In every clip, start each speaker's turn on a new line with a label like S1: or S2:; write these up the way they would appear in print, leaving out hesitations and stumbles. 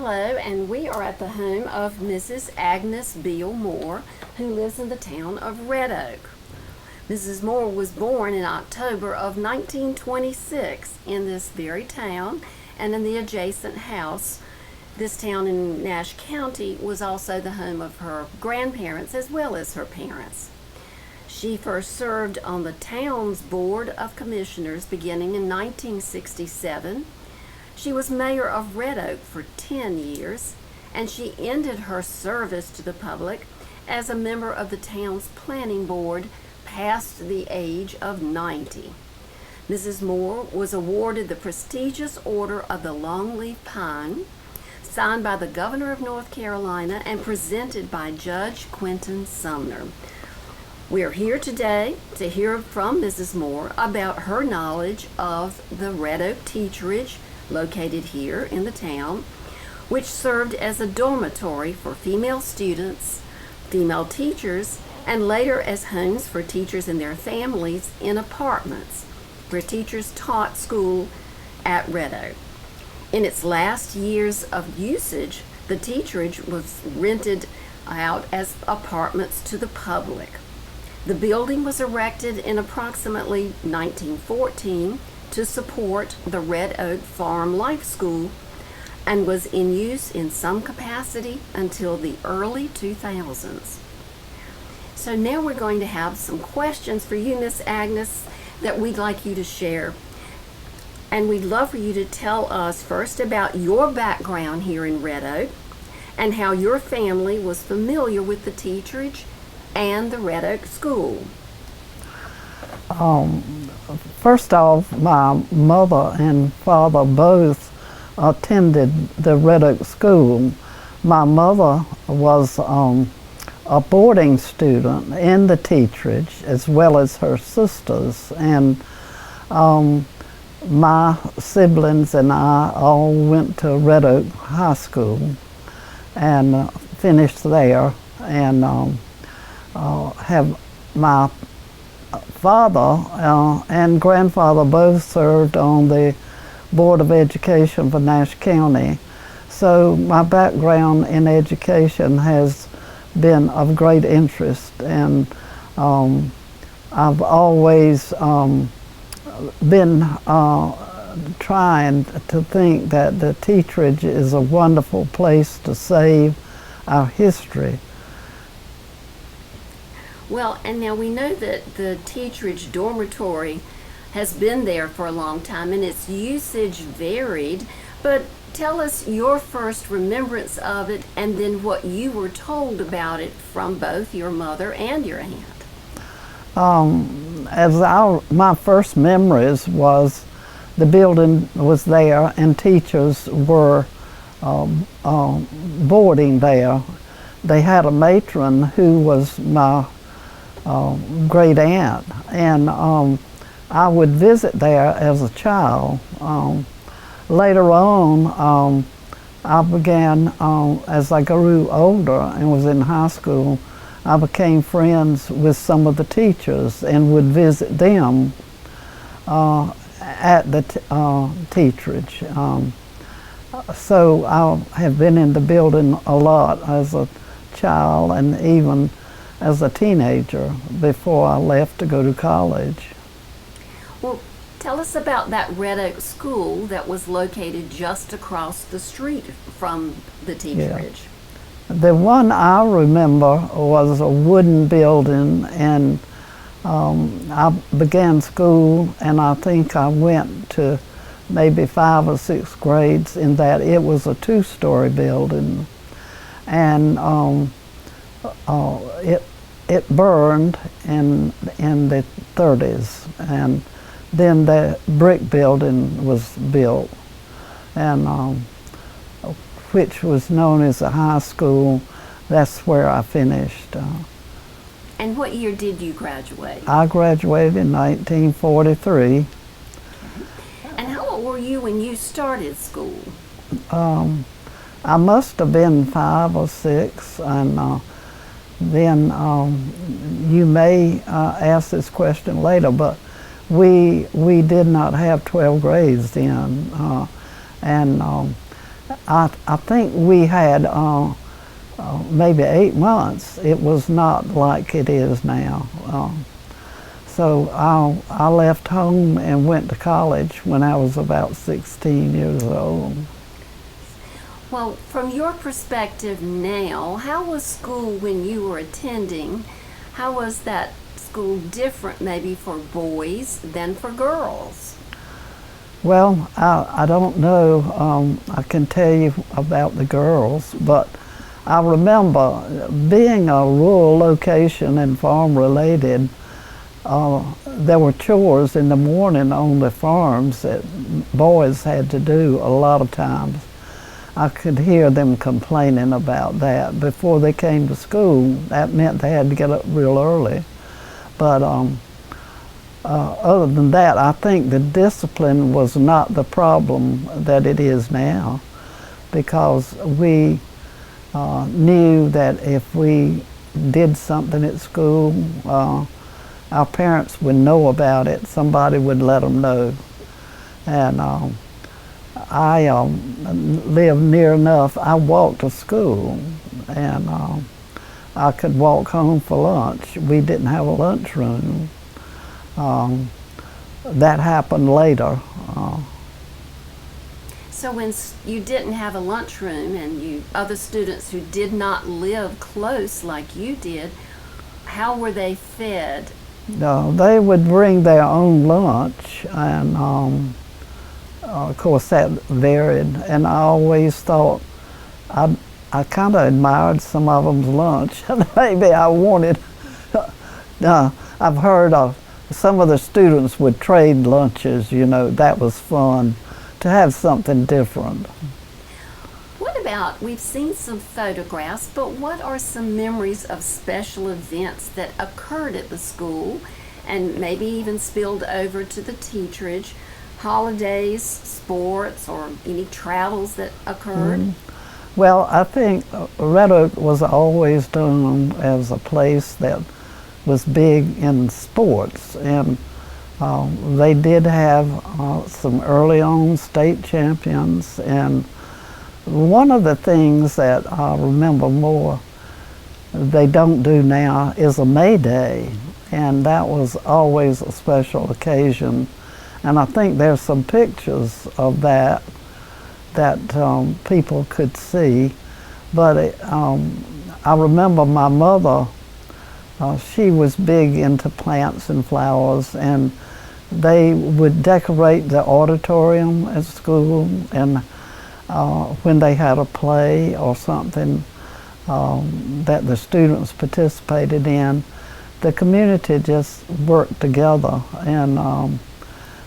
S1: Hello, and we are at the home of Mrs. Agnes Beal Moore, who lives in the town of Red Oak. Mrs. Moore was born in October of 1926 in this very town and in the adjacent house. This town in Nash County was also the home of her grandparents as well as her parents. She first served on the town's Board of Commissioners beginning in 1967. She was mayor of Red Oak for 10 years, and she ended her service to the public as a member of the town's planning board past the age of 90. Mrs. Moore was awarded the prestigious Order of the Longleaf Pine, signed by the Governor of North Carolina and presented by Judge Quentin Sumner. We are here today to hear from Mrs. Moore about her knowledge of the Red Oak Teacherage, located here in the town, which served as a dormitory for female students, female teachers, and later as homes for teachers and their families in apartments, where teachers taught school at Red Oak. In its last years of usage, the teacherage was rented out as apartments to the public. The building was erected in approximately 1914 to support the Red Oak Farm Life School and was in use in some capacity until the early 2000s. So now we're going to have some questions for you, Miss Agnes, that we'd like you to share. And we'd love for you to tell us first about your background here in Red Oak and how your family was familiar with the teacherage and the Red Oak School.
S2: First off, my mother and father both attended the Red Oak School. My mother was a boarding student in the teacherage as well as her sisters, and my siblings and I all went to Red Oak High School and finished there, and have my father and grandfather both served on the Board of Education for Nash County. So my background in education has been of great interest, and I've always been trying to think that the teacherage is a wonderful place to save our history.
S1: Well, and now we know that the teacherage dormitory has been there for a long time and its usage varied, but tell us your first remembrance of it and then what you were told about it from both your mother and your aunt.
S2: My first memories was the building was there and teachers were boarding there. They had a matron who was my great aunt, and I would visit there as a child. Later on, I began, as I grew older and was in high school, I became friends with some of the teachers and would visit them at the teacherage. So I have been in the building a lot as a child and even as a teenager before I left to go to college.
S1: Well, tell us about that Red Oak School that was located just across the street from the teacherage.
S2: Yeah. The one I remember was a wooden building, and I began school, and I think I went to maybe 5 or 6 grades in that. It was a 2-story building, and it burned in the 30s, and then the brick building was built, and which was known as a high school. That's where I finished.
S1: And what year did you graduate?
S2: I graduated in 1943.
S1: Okay. And how old were you when you started school?
S2: I must have been 5 or 6, and then you may ask this question later, but we did not have 12 grades then, and I think we had maybe 8 months. It was not like it is now. So I left home and went to college when I was about 16 years old.
S1: Well, from your perspective now, how was school when you were attending? How was that school different maybe for boys than for girls?
S2: Well, I don't know. I can tell you about the girls, but I remember being a rural location and farm related, there were chores in the morning on the farms that boys had to do a lot of times. I could hear them complaining about that. Before they came to school, that meant they had to get up real early. But other than that, I think the discipline was not the problem that it is now, because we knew that if we did something at school, our parents would know about it. Somebody would let them know. And I lived near enough. I walked to school, and I could walk home for lunch. We didn't have a lunchroom. That happened later.
S1: So when you didn't have a lunchroom and other students who did not live close like you did, how were they fed?
S2: No, they would bring their own lunch, and of course that varied. And I always thought, I kind of admired some of them's lunch. Maybe I wanted. I've heard of some of the students would trade lunches. You know, that was fun to have something different.
S1: What about, we've seen some photographs, but what are some memories of special events that occurred at the school and maybe even spilled over to the teacherage? Holidays, sports, or any travels that occurred?
S2: Well, I think Red Oak was always known as a place that was big in sports, and they did have some early on state champions. And one of the things that I remember more they don't do now is a May Day, and that was always a special occasion. And I think there's some pictures of that people could see. But I remember my mother, she was big into plants and flowers, and they would decorate the auditorium at school, and when they had a play or something that the students participated in, the community just worked together, and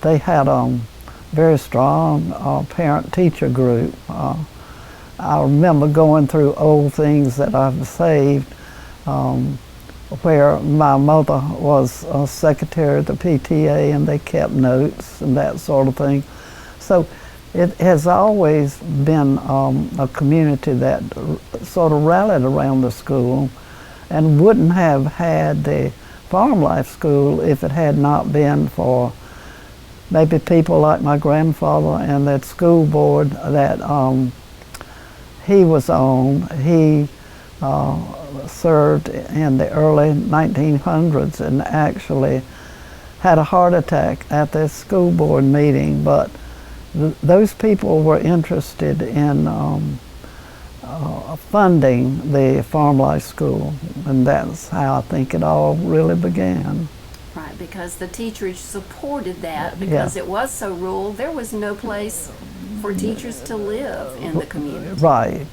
S2: they had a very strong parent-teacher group. I remember going through old things that I've saved, where my mother was a secretary of the PTA, and they kept notes and that sort of thing. So it has always been a community that sort of rallied around the school, and wouldn't have had the Farm Life School if it had not been for maybe people like my grandfather and that school board that he was on. He served in the early 1900s and actually had a heart attack at the school board meeting, but those people were interested in funding the Farm Life School, and that's how I think it all really began.
S1: Right, because the teacherage supported that, because it was so rural, there was no place for teachers to live in the community.
S2: Right.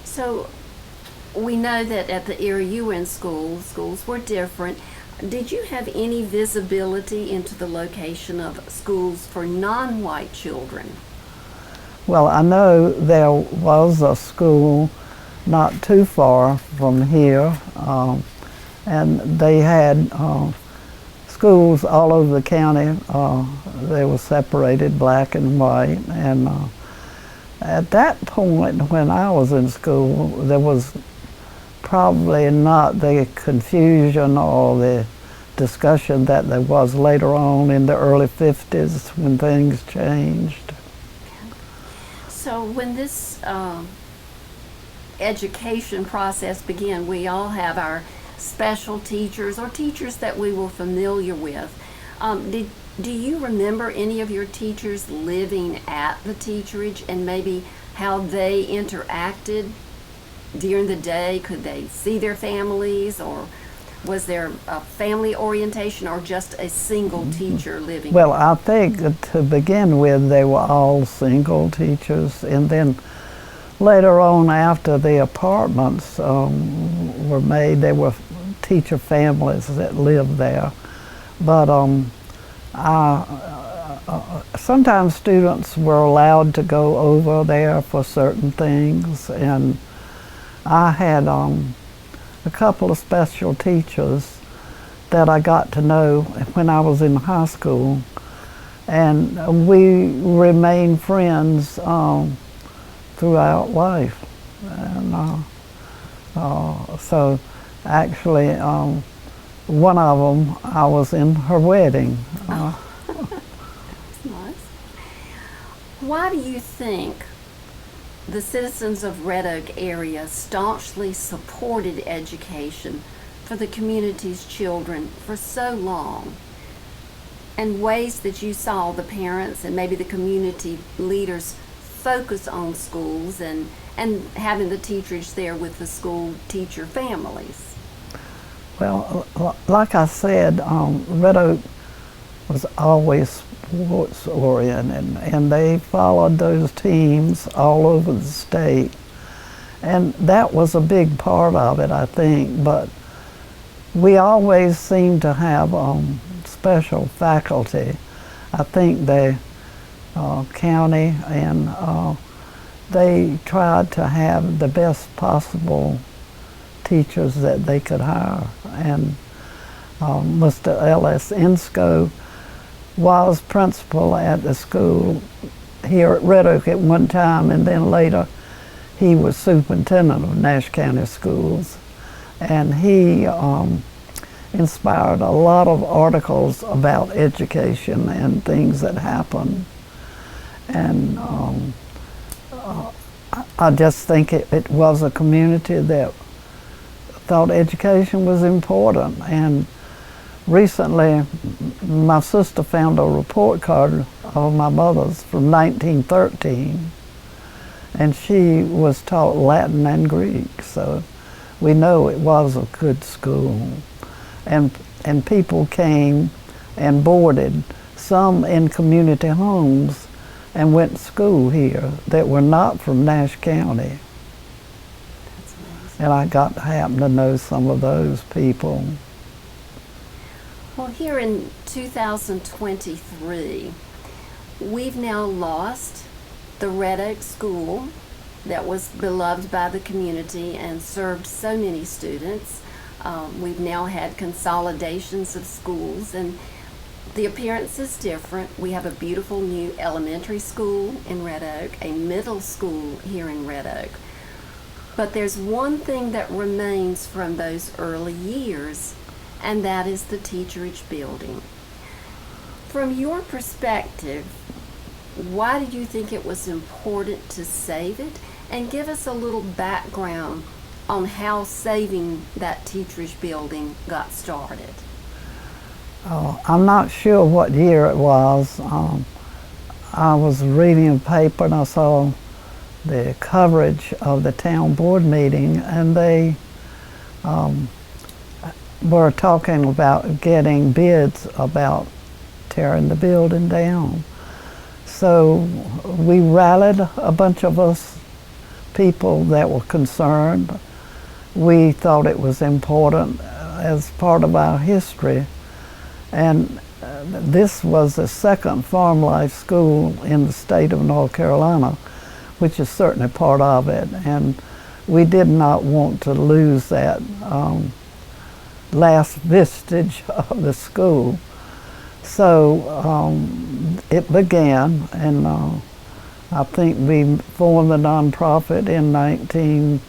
S1: So we know that at the era you were in school, schools were different. Did you have any visibility into the location of schools for non-white children?
S2: Well, I know there was a school not too far from here, and they had schools all over the county. They were separated, black and white, and at that point when I was in school, there was probably not the confusion or the discussion that there was later on in the early 50s when things changed.
S1: So when this education process began, we all have our special teachers or teachers that we were familiar with. Do you remember any of your teachers living at the Teacherage and maybe how they interacted during the day? Could they see their families, or was there a family orientation, or just a single teacher living?
S2: Well, I think to begin with, they were all single teachers, and then later on, after the apartments were made, there were teacher families that lived there. But sometimes students were allowed to go over there for certain things, and I had a couple of special teachers that I got to know when I was in high school, and we remained friends throughout life. And so actually one of them, I was in her wedding.
S1: That's nice. Why do you think the citizens of Red Oak area staunchly supported education for the community's children for so long, and ways that you saw the parents and maybe the community leaders focus on schools and having the teacherage there with the school teacher families?
S2: Well, like I said, Red Oak was always sports oriented, and they followed those teams all over the state, and that was a big part of it, I think. But we always seemed to have special faculty. I think the county and they tried to have the best possible teachers that they could hire, and Mr. Ellis Insco was principal at the school here at Red Oak at one time, and then later he was superintendent of Nash County Schools, and he inspired a lot of articles about education and things that happened. And I just think it was a community that thought education was important. And recently, my sister found a report card of my mother's from 1913, and she was taught Latin and Greek, so we know it was a good school. And people came and boarded, some in community homes, and went to school here that were not from Nash County.
S1: That's amazing.
S2: And I got to happen to know some of those people.
S1: Well, here in 2023, we've now lost the Red Oak School that was beloved by the community and served so many students. We've now had consolidations of schools, and the appearance is different. We have a beautiful new elementary school in Red Oak, a middle school here in Red Oak. But there's one thing that remains from those early years, and that is the Teacherage building. From your perspective, why do you think it was important to save it? And give us a little background on how saving that Teacherage building got started.
S2: I'm not sure what year it was. I was reading a paper and I saw the coverage of the town board meeting, and they were talking about getting bids about tearing the building down. So we rallied a bunch of us people that were concerned. We thought it was important as part of our history. And this was the second farm life school in the state of North Carolina, which is certainly part of it. And we did not want to lose that last vestige of the school. So it began, and I think we formed the nonprofit in 2018,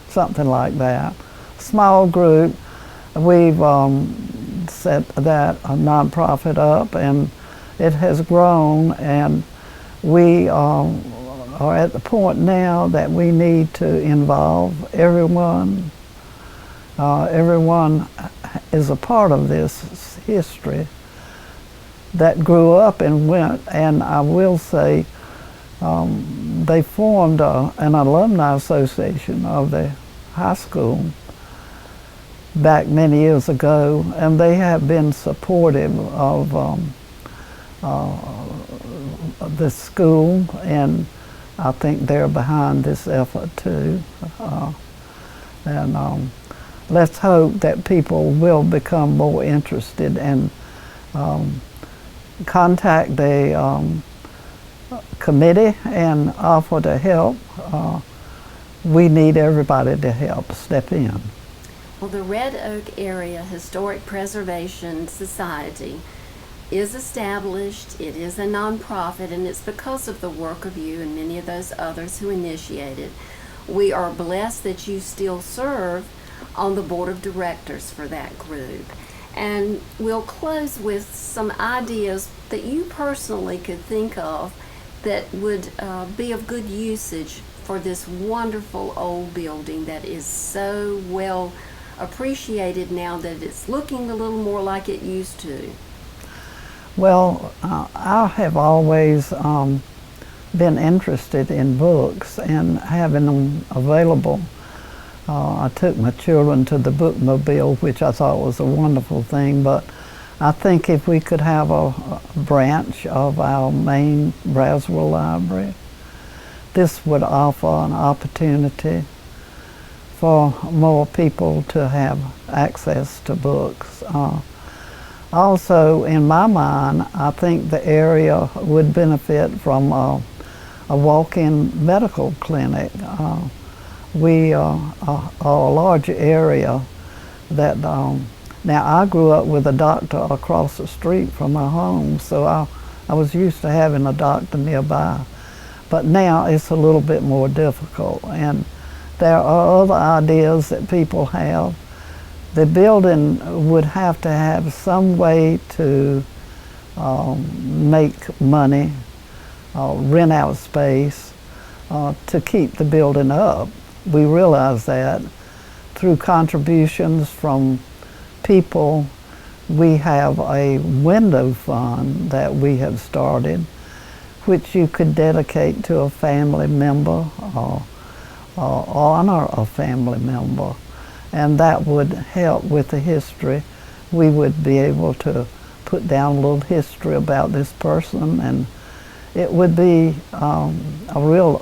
S2: something like that. Small group. We've set that nonprofit up, and it has grown, and we are at the point now that we need to involve everyone. Everyone is a part of this history that grew up and went, and I will say they formed an alumni association of the high school back many years ago, and they have been supportive of the school, and I think they're behind this effort too. And let's hope that people will become more interested and contact the committee and offer to help. We need everybody to help step in.
S1: Well, the Red Oak Area Historic Preservation Society is established. It is a nonprofit, and it's because of the work of you and many of those others who initiated. We are blessed that you still serve on the board of directors for that group. And we'll close with some ideas that you personally could think of that would be of good usage for this wonderful old building that is so well appreciated now that it's looking a little more like it used to.
S2: Well, I have always been interested in books and having them available. I took my children to the bookmobile, which I thought was a wonderful thing, but I think if we could have a branch of our main Brownsville library, this would offer an opportunity for more people to have access to books. Also, in my mind, I think the area would benefit from a walk-in medical clinic. We are a large area that, now I grew up with a doctor across the street from my home, so I was used to having a doctor nearby. But now it's a little bit more difficult, and there are other ideas that people have. The building would have to have some way to make money, rent out space to keep the building up. We realize that through contributions from people. We have a window fund that we have started, which you could dedicate to a family member or honor a family member, and that would help with the history. We would be able to put down a little history about this person, and it would be a real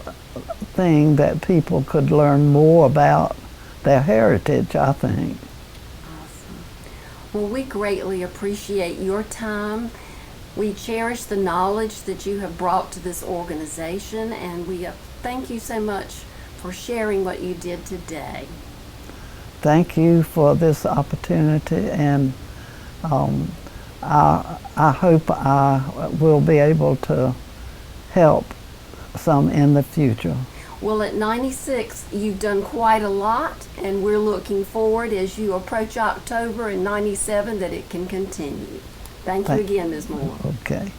S2: thing that people could learn more about their heritage, I think.
S1: Awesome. Well, we greatly appreciate your time. We cherish the knowledge that you have brought to this organization, and we thank you so much for sharing what you did today.
S2: Thank you for this opportunity, and I hope I will be able to help some in the future.
S1: Well, at 96, you've done quite a lot, and we're looking forward as you approach October in 97 that it can continue. Thank you again, Ms. Moore.
S2: Okay.